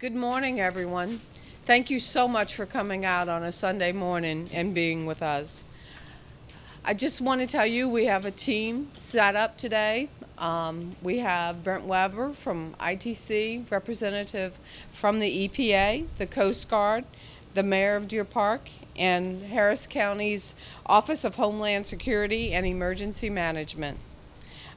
Good morning, everyone. Thank you so much for coming out on a Sunday morning and being with us. I just want to tell you we have a team set up today. We have Brent Weber from ITC, representative from the EPA, the Coast Guard, the Mayor of Deer Park, and Harris County's Office of Homeland Security and Emergency Management.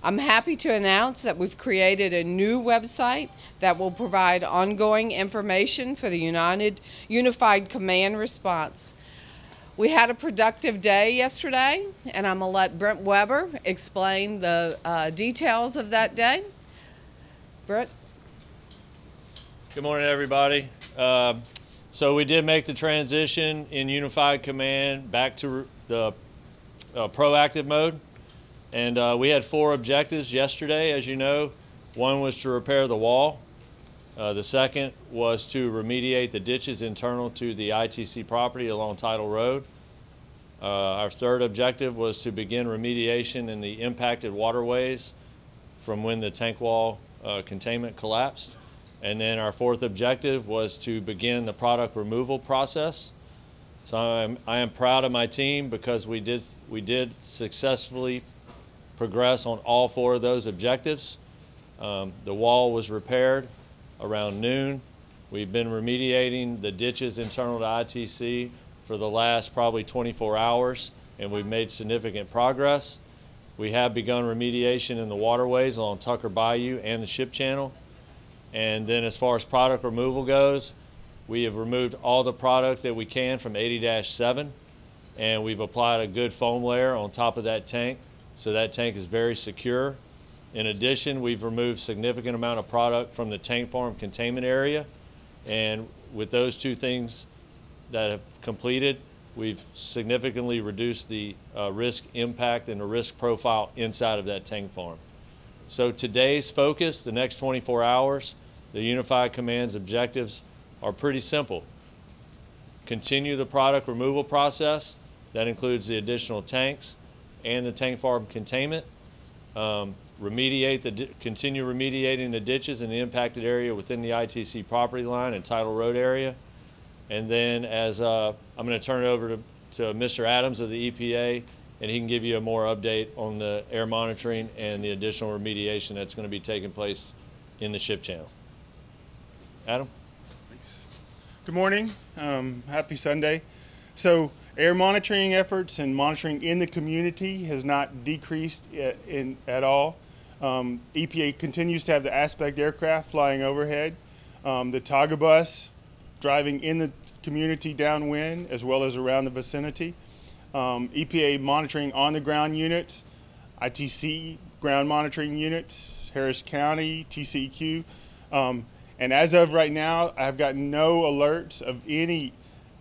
I'm happy to announce that we've created a new website that will provide ongoing information for the Unified Command Response. We had a productive day yesterday, and I'm going to let Brent Weber explain the details of that day. Brent? Good morning, everybody. So we did make the transition in Unified Command back to the proactive mode. And we had 4 objectives yesterday, as you know. One was to repair the wall. The second was to remediate the ditches internal to the ITC property along Tidal Road. Our third objective was to begin remediation in the impacted waterways from when the tank wall containment collapsed. And then our fourth objective was to begin the product removal process. So I am proud of my team because we did successfully progress on all 4 of those objectives. The wall was repaired around noon. We've been remediating the ditches internal to ITC for the last probably 24 hours, and we've made significant progress. We have begun remediation in the waterways along Tucker Bayou and the ship channel. And then as far as product removal goes, we have removed all the product that we can from 80-7, and we've applied a good foam layer on top of that tank. So that tank is very secure. In addition, we've removed significant amount of product from the tank farm containment area. And with those 2 things that have completed, we've significantly reduced the risk impact and the risk profile inside of that tank farm. So today's focus, the next 24 hours, the Unified Command's objectives are pretty simple. Continue the product removal process. That includes the additional tanks and the tank farm containment, continue remediating the ditches in the impacted area within the ITC property line and Tidal Road area. And then as I'm going to turn it over to Mr. Adams of the EPA, and he can give you a more update on the air monitoring and the additional remediation that's going to be taking place in the ship channel. Adam? Thanks. Good morning. Happy Sunday. So air monitoring efforts and monitoring in the community has not decreased at all. EPA continues to have the Aspect aircraft flying overhead, the Taga bus driving in the community downwind as well as around the vicinity. EPA monitoring on the ground units, ITC ground monitoring units, Harris County, TCEQ. And as of right now, I've gotten no alerts of any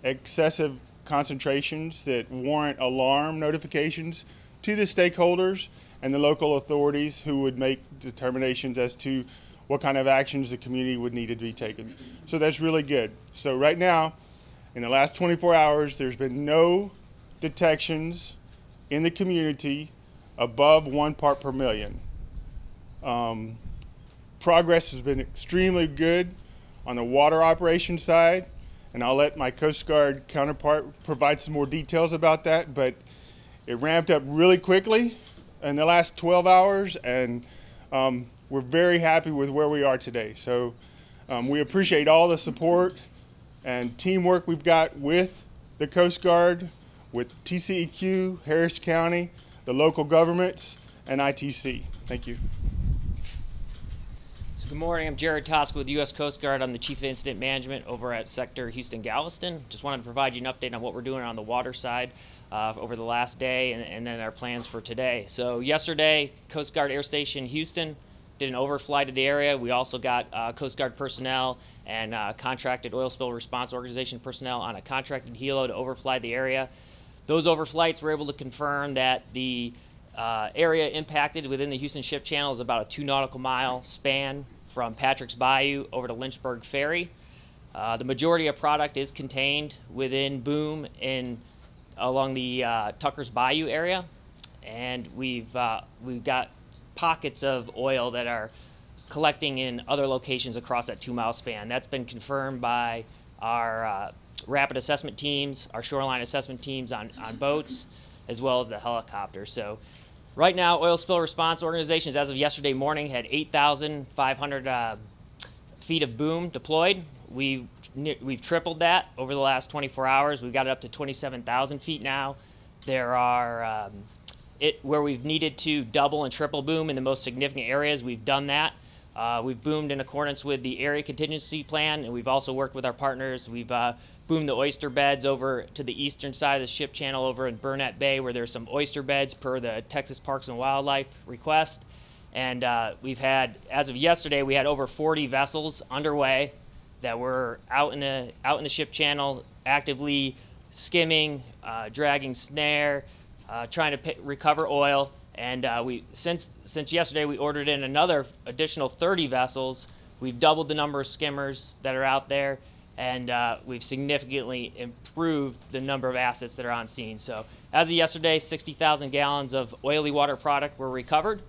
excessive concentrations that warrant alarm notifications to the stakeholders and the local authorities who would make determinations as to what kind of actions the community would need to be taken. So that's really good. So right now, in the last 24 hours, there's been no detections in the community above 1 part per million. Progress has been extremely good on the water operation side, and I'll let my Coast Guard counterpart provide some more details about that, but it ramped up really quickly in the last 12 hours, and we're very happy with where we are today. So we appreciate all the support and teamwork we've got with the Coast Guard, with TCEQ, Harris County, the local governments, and ITC. Thank you. So good morning, I'm Jared Tosca with the U.S. Coast Guard. I'm the Chief of Incident Management over at Sector Houston-Galveston. Just wanted to provide you an update on what we're doing on the water side over the last day and then our plans for today. So yesterday, Coast Guard Air Station Houston did an overflight of the area. We also got Coast Guard personnel and contracted oil spill response organization personnel on a contracted helo to overfly the area. Those overflights were able to confirm that the area impacted within the Houston Ship Channel is about a 2 nautical mile span from Patrick's Bayou over to Lynchburg Ferry. The majority of product is contained within Boom along the Tucker's Bayou area, and we've got pockets of oil that are collecting in other locations across that 2-mile span. That's been confirmed by our rapid assessment teams, our shoreline assessment teams on boats, as well as the helicopter. So right now, oil spill response organizations, as of yesterday morning, had 8,500 feet of boom deployed. We've tripled that over the last 24 hours. We've got it up to 27,000 feet now. There are, where we've needed to double and triple boom in the most significant areas, we've done that. We've boomed in accordance with the area contingency plan, and we've also worked with our partners. We've boomed the oyster beds over to the eastern side of the ship channel over in Burnett Bay, where there's some oyster beds per the Texas Parks and Wildlife request. And we've had, as of yesterday, we had over 40 vessels underway that were out in the ship channel, actively skimming, dragging snare, trying to recover oil. And since yesterday, we ordered in another additional 30 vessels. We've doubled the number of skimmers that are out there, and we've significantly improved the number of assets that are on scene. So as of yesterday, 60,000 gallons of oily water product were recovered.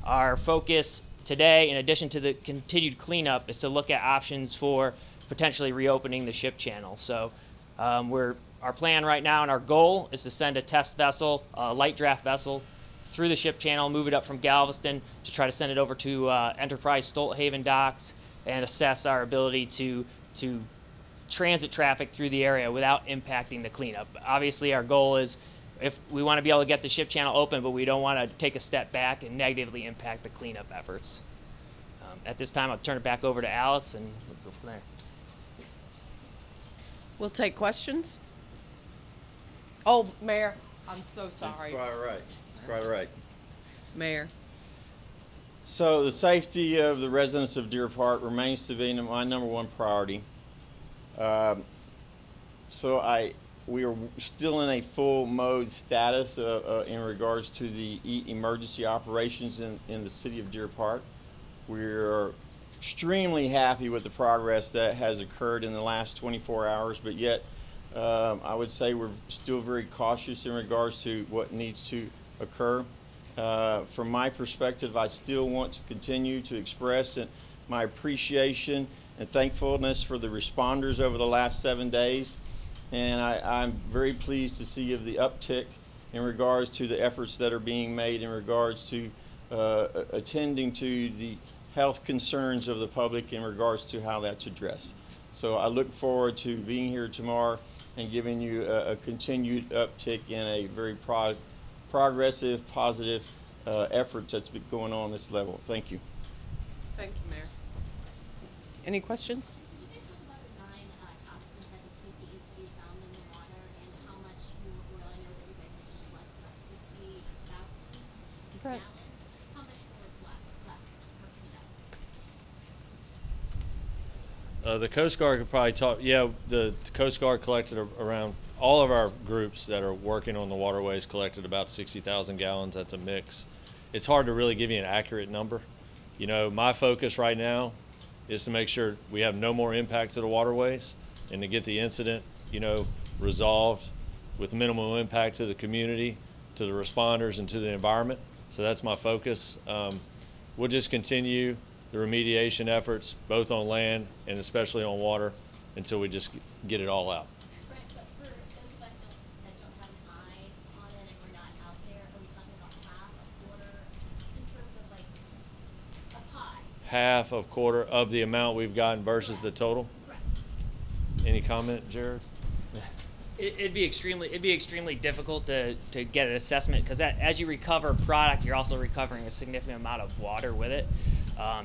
Our focus today, in addition to the continued cleanup, is to look at options for potentially reopening the ship channel. So our plan right now and our goal is to send a test vessel, a light draft vessel, through the ship channel, move it up from Galveston to try to send it over to Enterprise Stolthaven docks and assess our ability to transit traffic through the area without impacting the cleanup. Obviously, our goal is if we want to be able to get the ship channel open, but we don't want to take a step back and negatively impact the cleanup efforts. At this time, I'll turn it back over to Alice, and we'll go from there. We'll take questions. Oh, Mayor, I'm so sorry. That's quite right. That's quite right. Mayor. So the safety of the residents of Deer Park remains to be my #1 priority. We are still in a full mode status in regards to the emergency operations in the city of Deer Park. We're extremely happy with the progress that has occurred in the last 24 hours, but yet I would say we're still very cautious in regards to what needs to occur. From my perspective, I still want to continue to express my appreciation and thankfulness for the responders over the last 7 days. And I'm very pleased to see of the uptick in regards to the efforts that are being made in regards to attending to the health concerns of the public in regards to how that's addressed. So I look forward to being here tomorrow and giving you a continued uptick in a very progressive, positive effort that's been going on this level. Thank you. Thank you, Mayor. Any questions? Could you guys talk about the 9 toxins that the TCEQ found in the water and how much more oil? I know that you guys said you should left about 60,000 Right. gallons. How much more is left per cleanup? The Coast Guard could probably talk. Yeah, the Coast Guard collected around, all of our groups that are working on the waterways collected about 60,000 gallons. That's a mix. It's hard to really give you an accurate number. You know, my focus right now is to make sure we have no more impact to the waterways and to get the incident, resolved with minimal impact to the community, to the responders, and to the environment. So that's my focus. We'll just continue the remediation efforts, both on land and especially on water, until we just get it all out. Right, but for those of us that don't have an eye on it and we're not out there, are we talking about half, a quarter, in terms of like a pie? Half of quarter of the amount we've gotten versus the total. Correct. Any comment, Jared? It'd be extremely difficult to get an assessment, because as you recover product, you're also recovering a significant amount of water with it.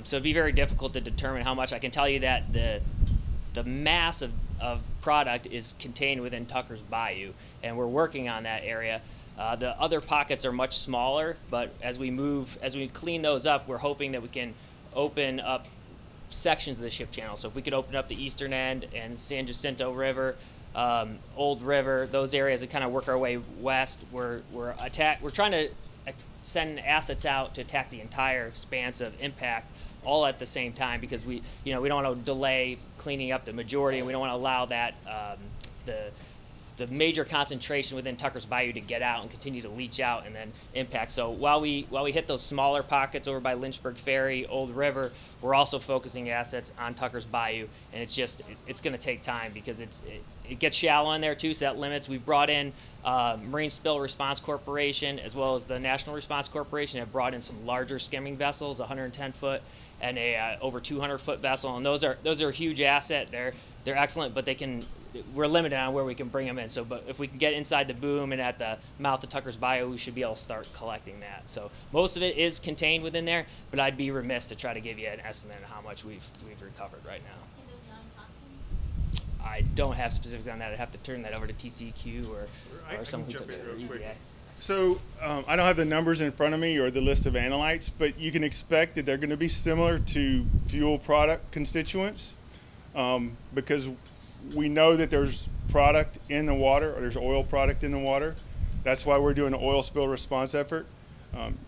So it'd be very difficult to determine how much. I can tell you that the mass of product is contained within Tucker's Bayou, and we're working on that area. The other pockets are much smaller, but as we clean those up, we're hoping that we can open up sections of the ship channel. So if we could open up the eastern end and San Jacinto River, Old River, those areas, and kind of work our way west. We're trying to send assets out to attack the entire expanse of impact all at the same time, because we don't want to delay cleaning up the majority, and we don't want to allow that the major concentration within Tucker's Bayou to get out and continue to leach out and then impact. So while we hit those smaller pockets over by Lynchburg Ferry, Old River, we're also focusing assets on Tucker's Bayou, and it's going to take time because it gets shallow in there too, so that limits. We've brought in Marine Spill Response Corporation as well as the National Response Corporation have brought in some larger skimming vessels, 110 foot and a over 200 foot vessel, and those are a huge asset. They're excellent, but we're limited on where we can bring them in. So, but if we can get inside the boom and at the mouth of Tucker's Bayou, we should be able to start collecting that. So most of it is contained within there, but I'd be remiss to try to give you an estimate of how much we've recovered right now. And those non-toxins? I don't have specifics on that. I'd have to turn that over to TCQ or I someone can who jump took in it. real quick. EPA. So I don't have the numbers in front of me or the list of analytes, but you can expect that they're going to be similar to fuel product constituents because we know that there's product in the water, or there's oil product in the water. That's why we're doing an oil spill response effort.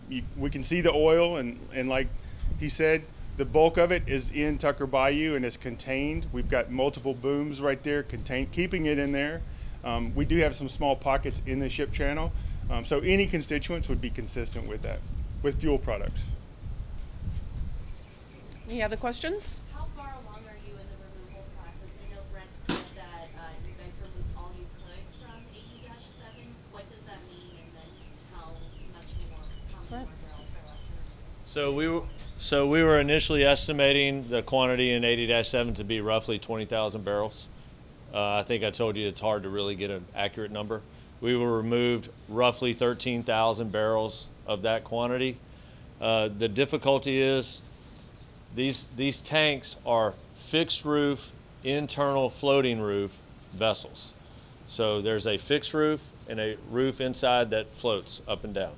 We can see the oil, and like he said, the bulk of it is in Tucker Bayou and is contained. We've got multiple booms right there keeping it in there. We do have some small pockets in the ship channel. So any constituents would be consistent with that, with fuel products. Any other questions? How far along are you in the removal process? I know Brent said that you guys removed all you could from 80-7. What does that mean? And then how many more barrels are left? So we were initially estimating the quantity in 80-7 to be roughly 20,000 barrels. I think I told you it's hard to really get an accurate number. We will remove roughly 13,000 barrels of that quantity. The difficulty is these tanks are fixed roof, internal floating roof vessels. So there's a fixed roof and a roof inside that floats up and down.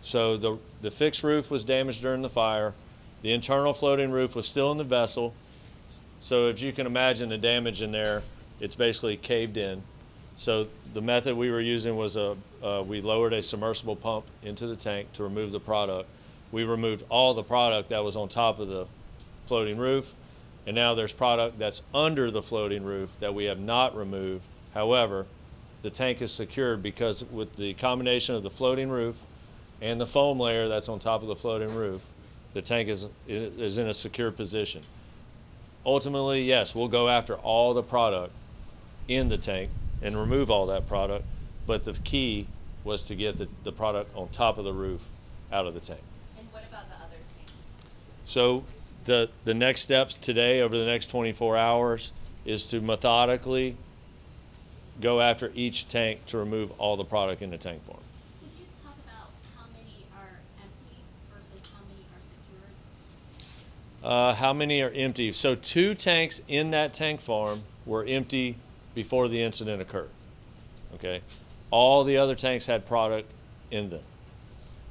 So the fixed roof was damaged during the fire. The internal floating roof was still in the vessel. So if you can imagine the damage in there, it's basically caved in. So the method we were using was we lowered a submersible pump into the tank to remove the product. We removed all the product that was on top of the floating roof, and now there's product that's under the floating roof that we have not removed. However, the tank is secured because with the combination of the floating roof and the foam layer that's on top of the floating roof, the tank is in a secure position. Ultimately, yes, we'll go after all the product in the tank and remove all that product, but the key was to get the product on top of the roof out of the tank. And what about the other tanks? So the next steps today, over the next 24 hours, is to methodically go after each tank to remove all the product in the tank form. Could you talk about how many are empty versus how many are secured? How many are empty? So 2 tanks in that tank farm were empty before the incident occurred. Okay, all the other tanks had product in them.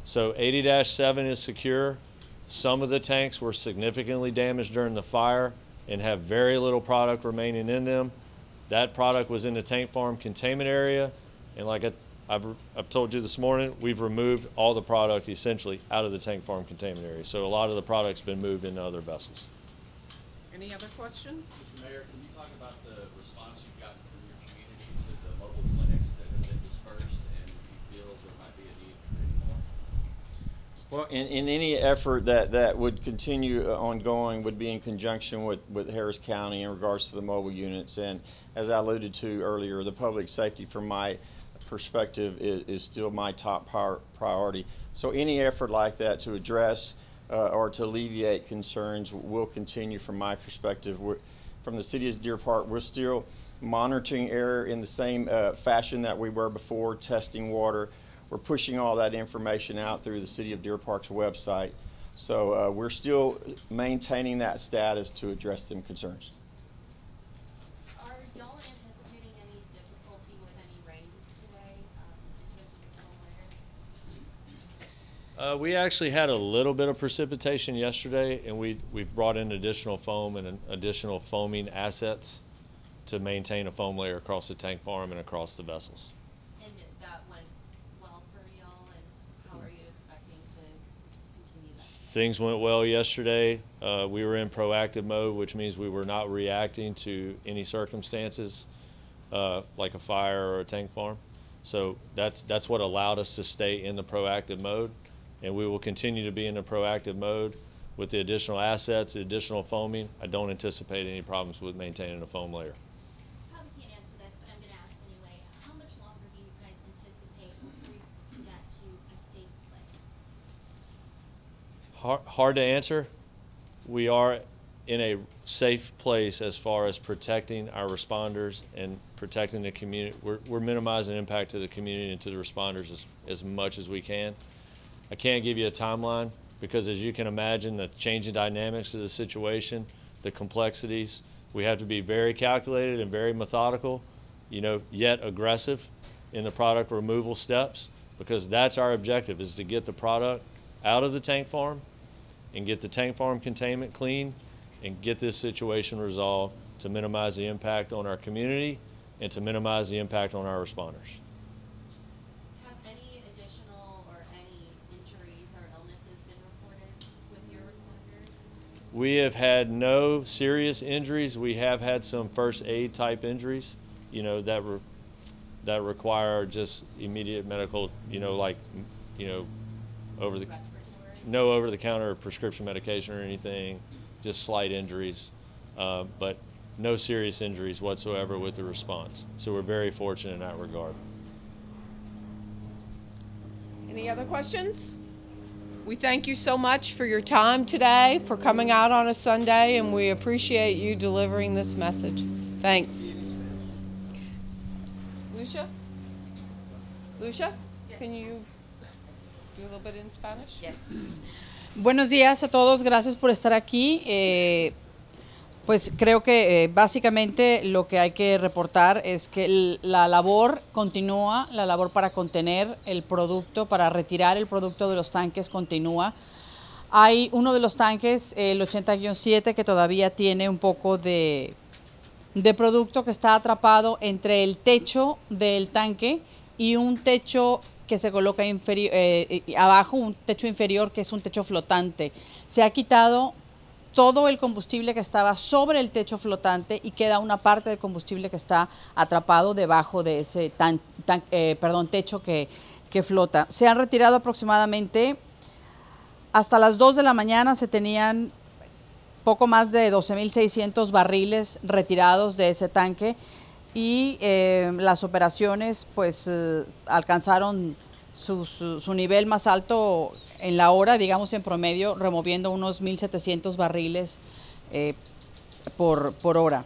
So 80-7 is secure. Some of the tanks were significantly damaged during the fire and have very little product remaining in them. That product was in the tank farm containment area, and like I've told you this morning, we've removed all the product essentially out of the tank farm containment area. So a lot of the product's been moved into other vessels. Any other questions? Mr. Mayor, can you talk about the response you've gotten from your community to the mobile clinics that have been dispersed, and if you feel there might be a need for any more? Well, in any effort that would continue ongoing would be in conjunction with Harris County in regards to the mobile units. And as I alluded to earlier, the public safety from my perspective is still my top priority. So any effort like that to address or to alleviate concerns will continue from my perspective. From the city of Deer Park, we're still monitoring air in the same fashion that we were before, testing water. We're pushing all that information out through the City of Deer Park's website. So we're still maintaining that status to address them concerns. Are y'all anticipating any difficulty with any rain today in terms of the cold weather? We actually had a little bit of precipitation yesterday, and we've brought in additional foam and additional foaming assets to maintain a foam layer across the tank farm and across the vessels. And that went well for y'all, and how are you expecting to continue that? Things went well yesterday. We were in proactive mode, which means we were not reacting to any circumstances. like a fire or a tank farm. So that's what allowed us to stay in the proactive mode, and we will continue to be in the proactive mode with the additional assets, the additional foaming. I don't anticipate any problems with maintaining a foam layer. Probably can't answer this, but I'm going to ask anyway. How much longer do you guys anticipate before you get to a safe place? Hard to answer. We are in a safe place as far as protecting our responders and protecting the community. We're minimizing impact to the community and to the responders as much as we can. I can't give you a timeline because, as you can imagine, the changing dynamics of the situation, the complexities, we have to be very calculated and very methodical, yet aggressive in the product removal steps, because that's our objective, is to get the product out of the tank farm and get the tank farm containment clean and get this situation resolved to minimize the impact on our community and to minimize the impact on our responders. Have any additional or any injuries or illnesses been reported with your responders? We have had no serious injuries. We have had some first aid type injuries, that require just immediate medical, over the counter prescription medication or anything, just slight injuries, but no serious injuries whatsoever with the response. So we're very fortunate in that regard. Any other questions? We thank you so much for your time today, for coming out on a Sunday, and we appreciate you delivering this message. Thanks. Lucia? Lucia? Yes. Can you do a little bit in Spanish? Yes. Buenos días a todos, gracias por estar aquí. Pues creo que básicamente lo que hay que reportar es que la labor continúa, la labor para contener el producto, para retirar el producto de los tanques continúa. Hay uno de los tanques, el 80-7, que todavía tiene un poco de producto que está atrapado entre el techo del tanque y un techo que se coloca abajo, un techo inferior que es un techo flotante. Se ha quitado todo el combustible que estaba sobre el techo flotante y queda una parte del combustible que está atrapado debajo de ese techo que flota. Se han retirado aproximadamente, hasta las 2 de la mañana se tenían poco más de 12.600 barriles retirados de ese tanque, y las operaciones pues alcanzaron su nivel más alto en la hora, digamos en promedio, removiendo unos 1.700 barriles por hora.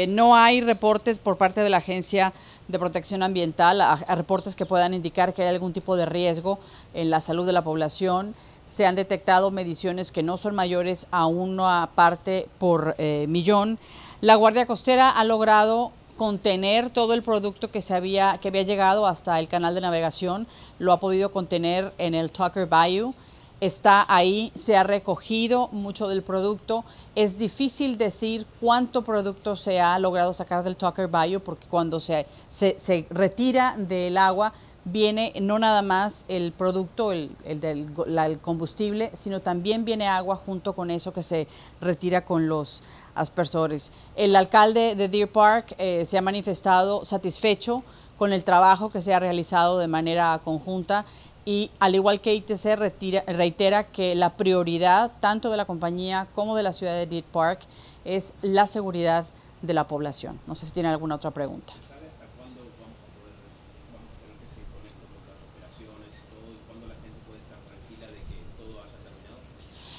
No hay reportes por parte de la Agencia de Protección Ambiental, a reportes que puedan indicar que hay algún tipo de riesgo en la salud de la población. Se han detectado mediciones que no son mayores a una parte por millón. La Guardia Costera ha logrado contener todo el producto que había llegado hasta el canal de navegación, lo ha podido contener en el Tucker Bayou. Está ahí, se ha recogido mucho del producto. Es difícil decir cuánto producto se ha logrado sacar del Tucker Bayou, porque cuando se retira del agua, viene no nada más el producto, el combustible, sino también viene agua junto con eso que se retira con los aspersores. El alcalde de Deer Park se ha manifestado satisfecho con el trabajo que se ha realizado de manera conjunta, y al igual que ITC reitera que la prioridad tanto de la compañía como de la ciudad de Deer Park es la seguridad de la población. No sé si tiene alguna otra pregunta.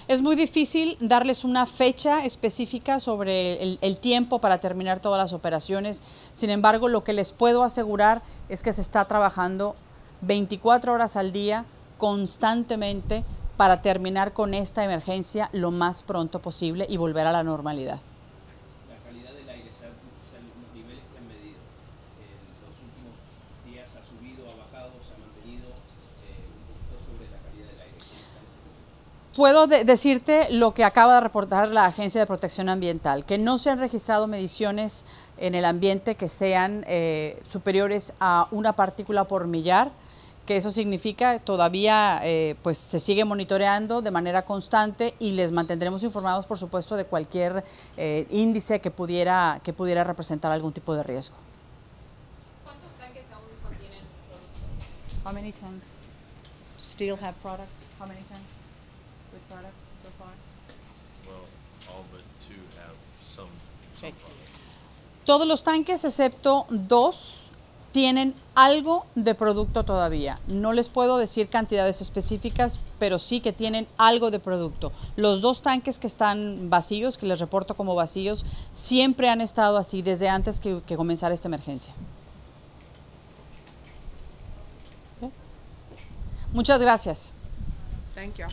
Es muy difícil darles una fecha específica sobre el tiempo para terminar todas las operaciones. Sin embargo, lo que les puedo asegurar es que se está trabajando 24 horas al día, constantemente, para terminar con esta emergencia lo más pronto posible y volver a la normalidad. La calidad del aire, los niveles que han medido en los últimos días, ¿ha subido, ha bajado, se ha mantenido un poquito sobre la calidad del aire? Puedo decirte lo que acaba de reportar la Agencia de Protección Ambiental, que no se han registrado mediciones en el ambiente que sean superiores a una partícula por millar, que eso significa todavía pues se sigue monitoreando de manera constante y les mantendremos informados, por supuesto, de cualquier índice que pudiera representar algún tipo de riesgo. ¿Cuántos tanques aún contienen producto? How many tanks still have product? How many tanks with product so far? Well, all but 2 have some Okay. product. Todos los tanques excepto 2 tienen algo de producto todavía. No les puedo decir cantidades específicas, pero sí que tienen algo de producto. Los 2 tanques que están vacíos, que les reporto como vacíos, siempre han estado así desde antes que comenzara esta emergencia. ¿Okay? Muchas gracias. Thank you.